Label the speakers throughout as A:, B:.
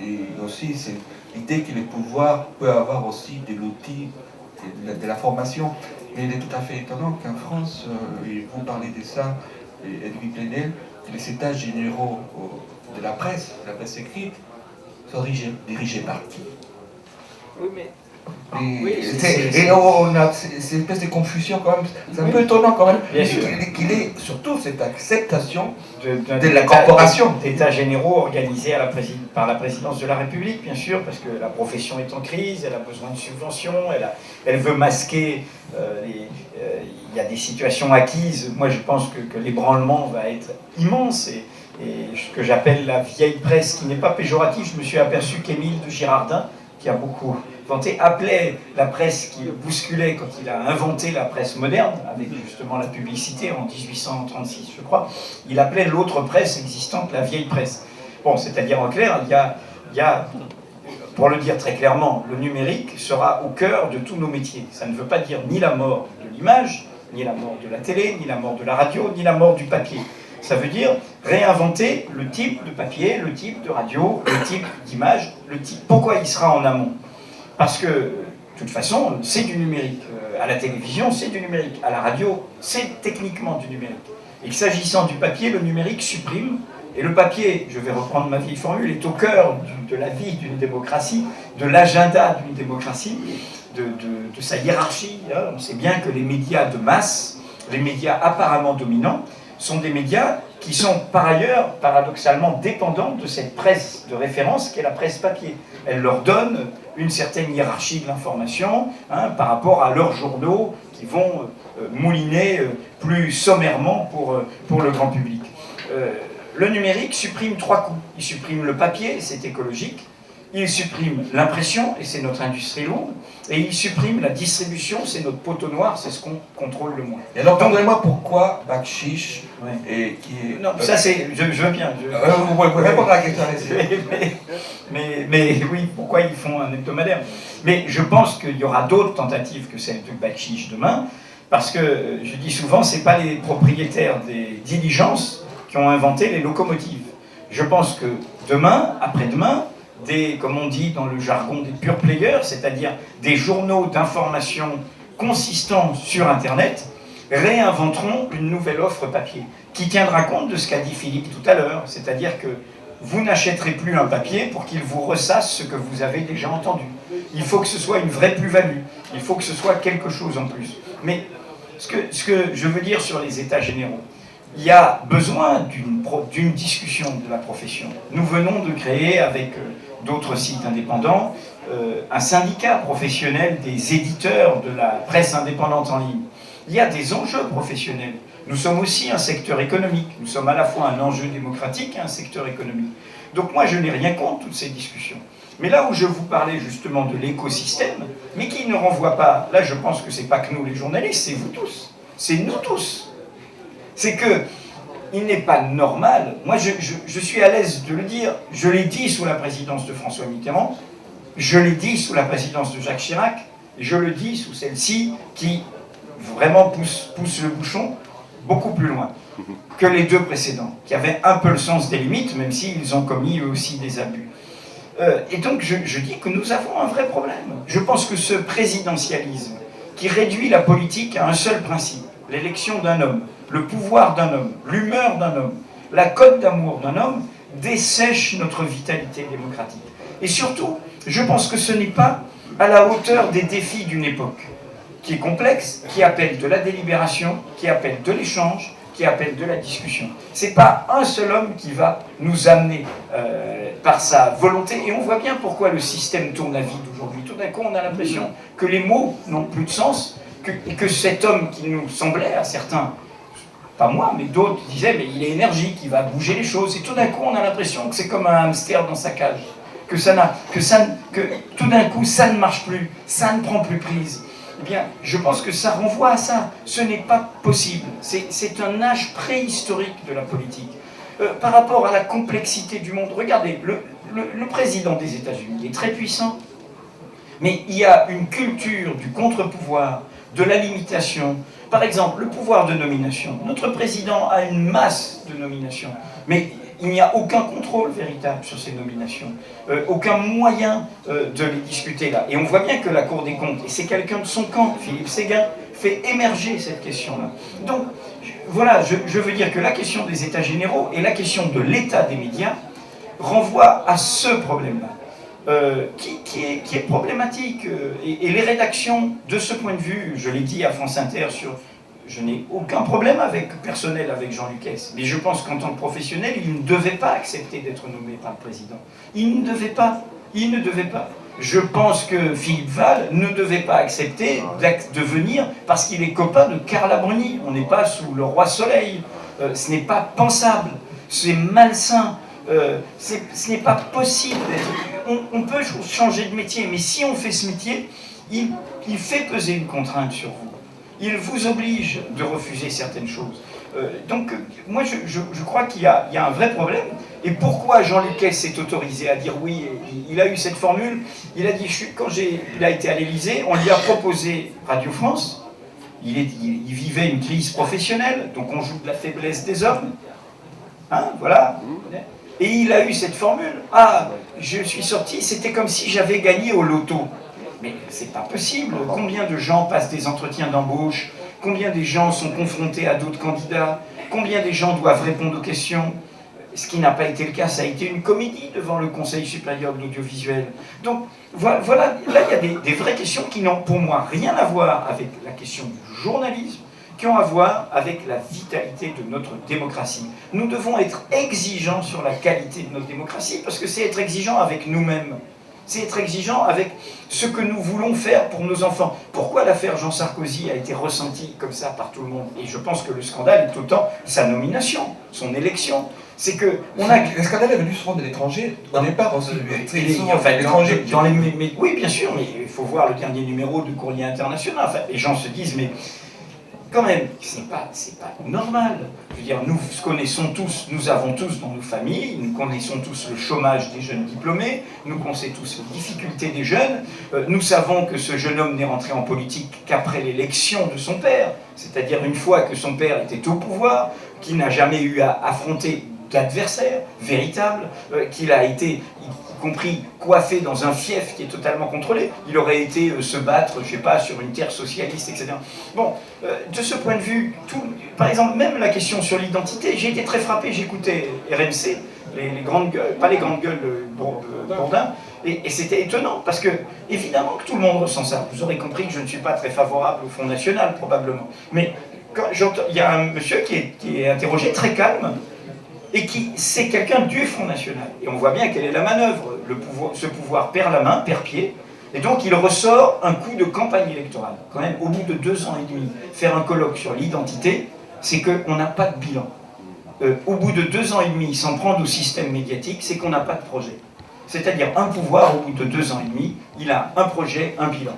A: et aussi c'est l'idée que le pouvoir peut avoir aussi de l'outil de la formation. Et il est tout à fait étonnant qu'en France, et vous parlez de ça, Edwige Plenel, que les états généraux de la presse écrite, soient dirigés par qui?
B: Oui, mais...
A: Et on a cette espèce de confusion quand même, c'est un peu étonnant quand même, qu'il ait surtout cette acceptation de la corporation.
B: D'états généraux organisés par la présidence de la République, bien sûr, parce que la profession est en crise, elle a besoin de subventions, elle veut masquer, il y a des situations acquises. Moi je pense que l'ébranlement va être immense, et ce que j'appelle la vieille presse, qui n'est pas péjoratif. Je me suis aperçu qu'Émile de Girardin, qui a beaucoup vanté, appelait la presse qui le bousculait quand il a inventé la presse moderne, avec justement la publicité en 1836, je crois, il appelait l'autre presse existante la vieille presse. Bon, c'est-à-dire en clair, il y a, pour le dire très clairement, le numérique sera au cœur de tous nos métiers. Ça ne veut pas dire ni la mort de l'image, ni la mort de la télé, ni la mort de la radio, ni la mort du papier. Ça veut dire réinventer le type de papier, le type de radio, le type d'image, le type. Pourquoi il sera en amont? Parce que, de toute façon, c'est du numérique. À la télévision, c'est du numérique. À la radio, c'est techniquement du numérique. Et s'agissant du papier, le numérique supprime. Et le papier, je vais reprendre ma vieille formule, est au cœur de la vie d'une démocratie, de l'agenda d'une démocratie, de sa hiérarchie. On sait bien que les médias de masse, les médias apparemment dominants, sont des médias qui sont par ailleurs, paradoxalement, dépendants de cette presse de référence qu'est la presse papier. Elle leur donne une certaine hiérarchie de l'information par rapport à leurs journaux qui vont mouliner plus sommairement pour le grand public. Le numérique supprime 3 coups. Il supprime le papier, c'est écologique. Il supprime l'impression, et c'est notre industrie lourde. Et il supprime la distribution, c'est notre poteau noir, c'est ce qu'on contrôle le moins.
A: Et alors, demandez-moi pourquoi Bakchiche, qui est...
B: Non, ça c'est... Je veux bien.
A: Vous pouvez répondre à la question.
B: Mais oui, pourquoi ils font un hebdomadaire? Mais je pense qu'il y aura d'autres tentatives que celle de Bakchiche demain, parce que, je dis souvent, ce n'est pas les propriétaires des diligences qui ont inventé les locomotives. Je pense que demain, après-demain, comme on dit dans le jargon des pure players, c'est-à-dire des journaux d'information consistants sur Internet, réinventeront une nouvelle offre papier, qui tiendra compte de ce qu'a dit Philippe tout à l'heure, c'est-à-dire que vous n'achèterez plus un papier pour qu'il vous ressasse ce que vous avez déjà entendu. Il faut que ce soit une vraie plus-value, il faut que ce soit quelque chose en plus. Mais ce que je veux dire sur les états généraux, il y a besoin d'une discussion de la profession. Nous venons de créer, avec d'autres sites indépendants, un syndicat professionnel des éditeurs de la presse indépendante en ligne. Il y a des enjeux professionnels. Nous sommes aussi un secteur économique. Nous sommes à la fois un enjeu démocratique et un secteur économique. Donc moi, je n'ai rien contre toutes ces discussions. Mais là où je vous parlais justement de l'écosystème, mais qui ne renvoie pas, là je pense que c'est pas que nous les journalistes, c'est vous tous, c'est nous tous. C'est que il n'est pas normal, moi je suis à l'aise de le dire, je l'ai dit sous la présidence de François Mitterrand, je l'ai dit sous la présidence de Jacques Chirac, et je le dis sous celle-ci qui vraiment pousse le bouchon beaucoup plus loin que les 2 précédents, qui avaient un peu le sens des limites, même s'ils ont commis eux aussi des abus. Et donc je dis que nous avons un vrai problème. Je pense que ce présidentialisme qui réduit la politique à un seul principe, l'élection d'un homme, le pouvoir d'un homme, l'humeur d'un homme, la cote d'amour d'un homme, dessèche notre vitalité démocratique. Et surtout, je pense que ce n'est pas à la hauteur des défis d'une époque qui est complexe, qui appelle de la délibération, qui appelle de l'échange, qui appelle de la discussion. Ce n'est pas un seul homme qui va nous amener par sa volonté, et on voit bien pourquoi le système tourne à vide aujourd'hui. Tout d'un coup, on a l'impression que les mots n'ont plus de sens, que cet homme qui nous semblait, à certains, pas moi, mais d'autres disaient, mais il est énergique, il va bouger les choses, et tout d'un coup, on a l'impression que c'est comme un hamster dans sa cage, que tout d'un coup, ça ne marche plus, ça ne prend plus prise. Eh bien, je pense que ça renvoie à ça. Ce n'est pas possible. C'est un âge préhistorique de la politique. Par rapport à la complexité du monde, regardez, le président des États-Unis est très puissant, mais il y a une culture du contre-pouvoir, de la limitation. Par exemple, le pouvoir de nomination. Notre président a une masse de nominations, mais il n'y a aucun contrôle véritable sur ces nominations, aucun moyen de les discuter là. Et on voit bien que la Cour des comptes, et c'est quelqu'un de son camp, Philippe Séguin, fait émerger cette question-là. Donc, voilà, je veux dire que la question des États généraux et la question de l'état des médias renvoient à ce problème-là, qui est problématique. Et les rédactions, de ce point de vue, je l'ai dit à France Inter, je n'ai aucun problème personnel avec Jean Lucas, mais je pense qu'en tant que professionnel, il ne devait pas accepter d'être nommé par le président. Il ne devait pas. Je pense que Philippe Val ne devait pas accepter de venir parce qu'il est copain de Carla Bruni. On n'est pas sous le roi soleil. Ce n'est pas pensable. C'est malsain. Ce n'est pas possible d'être... On peut changer de métier, mais si on fait ce métier, il fait peser une contrainte sur vous. Il vous oblige de refuser certaines choses. Donc, moi, je crois qu'il y a un vrai problème. Et pourquoi Jean Lucas s'est autorisé à dire oui, il a eu cette formule. Il a dit, quand il a été à l'Élysée, on lui a proposé Radio France. Il vivait une crise professionnelle, donc on joue de la faiblesse des hommes. Hein, voilà. Et il a eu cette formule. Ah, je suis sorti, c'était comme si j'avais gagné au loto. Mais c'est pas possible. Combien de gens passent des entretiens d'embauche? Combien de gens sont confrontés à d'autres candidats? Combien de gens doivent répondre aux questions? Ce qui n'a pas été le cas, ça a été une comédie devant le Conseil supérieur de l'audiovisuel. Donc voilà, là il y a des vraies questions qui n'ont pour moi rien à voir avec la question du journalisme, qui ont à voir avec la vitalité de notre démocratie. Nous devons être exigeants sur la qualité de notre démocratie, parce que c'est être exigeant avec nous-mêmes. C'est être exigeant avec ce que nous voulons faire pour nos enfants. Pourquoi l'affaire Jean Sarkozy a été ressentie comme ça par tout le monde? Et je pense que le scandale est autant sa nomination, son élection. C'est que
A: le scandale est venu souvent de l'étranger, au départ aussi.
B: L'étranger, oui, bien sûr, mais il faut voir le dernier numéro du Courrier International. Enfin, les gens se disent, mais quand même, c'est pas normal. Je veux dire, nous connaissons tous, nous avons tous dans nos familles, nous connaissons tous le chômage des jeunes diplômés, nous connaissons tous les difficultés des jeunes, nous savons que ce jeune homme n'est rentré en politique qu'après l'élection de son père, c'est-à-dire une fois que son père était au pouvoir, qu'il n'a jamais eu à affronter d'adversaire véritable, qu'il a été, y compris coiffé dans un fief qui est totalement contrôlé. Il aurait été se battre, je ne sais pas, sur une terre socialiste, etc. Bon, de ce point de vue, par exemple, même la question sur l'identité, j'ai été très frappé, j'écoutais RMC, les grandes gueules, pas les grandes gueules Bourdin, et c'était étonnant, parce que, évidemment que tout le monde ressent ça. Vous aurez compris que je ne suis pas très favorable au Front National, probablement. Mais il y a un monsieur qui est interrogé, très calme, et c'est quelqu'un du Front National. Et on voit bien quelle est la manœuvre. Ce pouvoir perd la main, perd pied, et donc il ressort un coup de campagne électorale. Quand même, au bout de 2 ans et demi, faire un colloque sur l'identité, c'est qu'on n'a pas de bilan. Au bout de 2 ans et demi, s'en prendre au système médiatique, c'est qu'on n'a pas de projet. C'est-à-dire un pouvoir, au bout de 2 ans et demi, il a un projet, un bilan.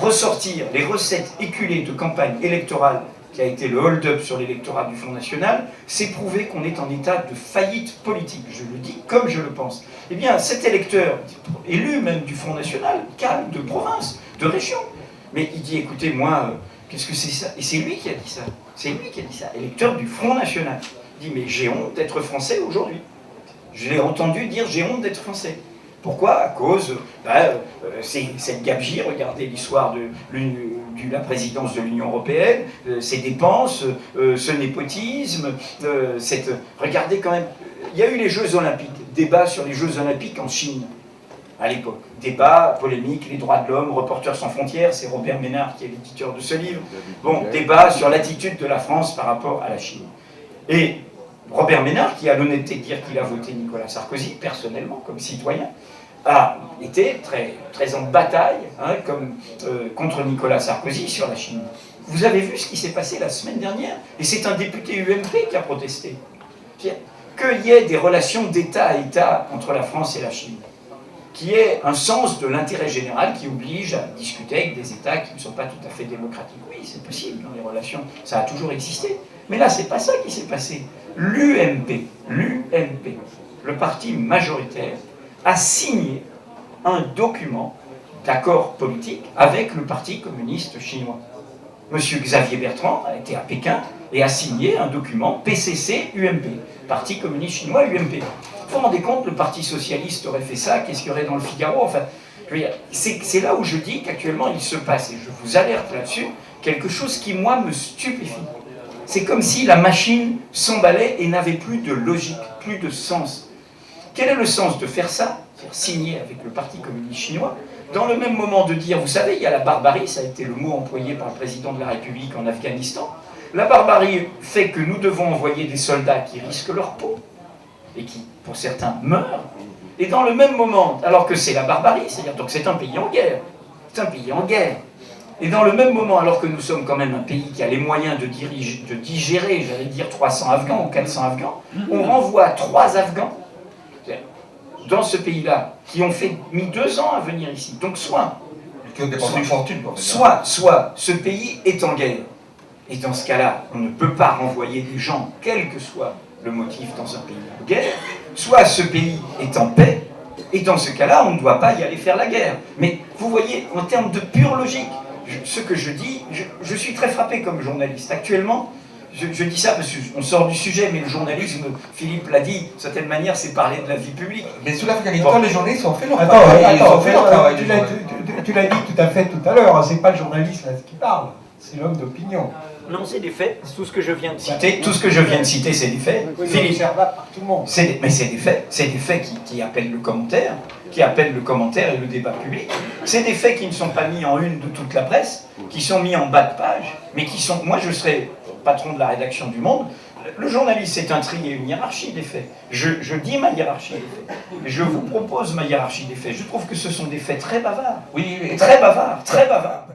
B: Ressortir les recettes éculées de campagne électorale qui a été le hold-up sur l'électorat du Front National, c'est prouver qu'on est en état de faillite politique. Je le dis comme je le pense. Eh bien, cet électeur, élu même du Front National, calme, de province, de région, mais il dit, écoutez, moi, qu'est-ce que c'est ça? Et c'est lui qui a dit ça. C'est lui qui a dit ça, électeur du Front National. Il dit, mais j'ai honte d'être français aujourd'hui. Je l'ai entendu dire, j'ai honte d'être français. Pourquoi? À cause, c'est cette gabegie, regardez l'histoire de la présidence de l'Union européenne, ces dépenses, ce népotisme, regardez quand même, il y a eu les Jeux Olympiques, débat sur les Jeux Olympiques en Chine, à l'époque. Débat, polémique, les droits de l'homme, Reporters sans frontières, c'est Robert Ménard qui est l'éditeur de ce livre. Bon, débat sur l'attitude de la France par rapport à la Chine. Et Robert Ménard, qui a l'honnêteté de dire qu'il a voté Nicolas Sarkozy, personnellement, comme citoyen, a été très en bataille contre Nicolas Sarkozy sur la Chine. Vous avez vu ce qui s'est passé la semaine dernière? Et c'est un député UMP qui a protesté. Qu'il y ait des relations d'État à État entre la France et la Chine. Qu'il y ait un sens de l'intérêt général qui oblige à discuter avec des États qui ne sont pas tout à fait démocratiques. Oui, c'est possible dans les relations, ça a toujours existé. Mais là, c'est pas ça qui s'est passé. L'UMP, le parti majoritaire, a signé un document d'accord politique avec le Parti communiste chinois. Monsieur Xavier Bertrand a été à Pékin et a signé un document PCC-UMP, Parti communiste chinois UMP. Vous vous rendez compte, le Parti socialiste aurait fait ça, qu'est-ce qu'il y aurait dans le Figaro? Enfin, c'est là où je dis qu'actuellement il se passe, et je vous alerte là-dessus, quelque chose qui, moi, me stupéfie. C'est comme si la machine s'emballait et n'avait plus de logique, plus de sens. Quel est le sens de faire ça, signer avec le Parti communiste chinois, dans le même moment de dire, vous savez, il y a la barbarie, ça a été le mot employé par le président de la République en Afghanistan, la barbarie fait que nous devons envoyer des soldats qui risquent leur peau, et qui, pour certains, meurent, et dans le même moment, alors que c'est la barbarie, c'est-à-dire donc c'est un pays en guerre, c'est un pays en guerre, et dans le même moment, alors que nous sommes quand même un pays qui a les moyens de digérer, j'allais dire 300 Afghans ou 400 Afghans, on renvoie 3 Afghans dans ce pays-là, qui ont mis 2 ans à venir ici. Donc soit ce pays est en guerre, et dans ce cas-là, on ne peut pas renvoyer des gens, quel que soit le motif dans un pays de guerre, soit ce pays est en paix, et dans ce cas-là, on ne doit pas y aller faire la guerre. Mais vous voyez, en termes de pure logique, ce que je dis, je suis très frappé comme journaliste. Actuellement, je dis ça parce qu'on sort du sujet, mais le journalisme, Philippe l'a dit, d'une certaine manière, c'est parler de la vie publique.
A: Mais sous l'Afghanistan, les journalistes ont fait leur travail.
C: Tu l'as dit tout à fait tout à l'heure, c'est pas le journaliste là, qui parle, c'est l'homme d'opinion.
B: Non, c'est des faits, tout ce que je viens de citer. Tout ce que je viens de citer, c'est des faits.
C: Oui, Philippe, par tout le monde.
B: Mais c'est des faits qui appellent le commentaire, et le débat public. C'est des faits qui ne sont pas mis en une de toute la presse, qui sont mis en bas de page, mais qui sont... Moi, je serais patron de la rédaction du Monde. Le journaliste, c'est un tri et une hiérarchie des faits. Je dis ma hiérarchie des faits. Je vous propose ma hiérarchie des faits. Je trouve que ce sont des faits très bavards.
A: Oui,
B: très bavards, très bavards.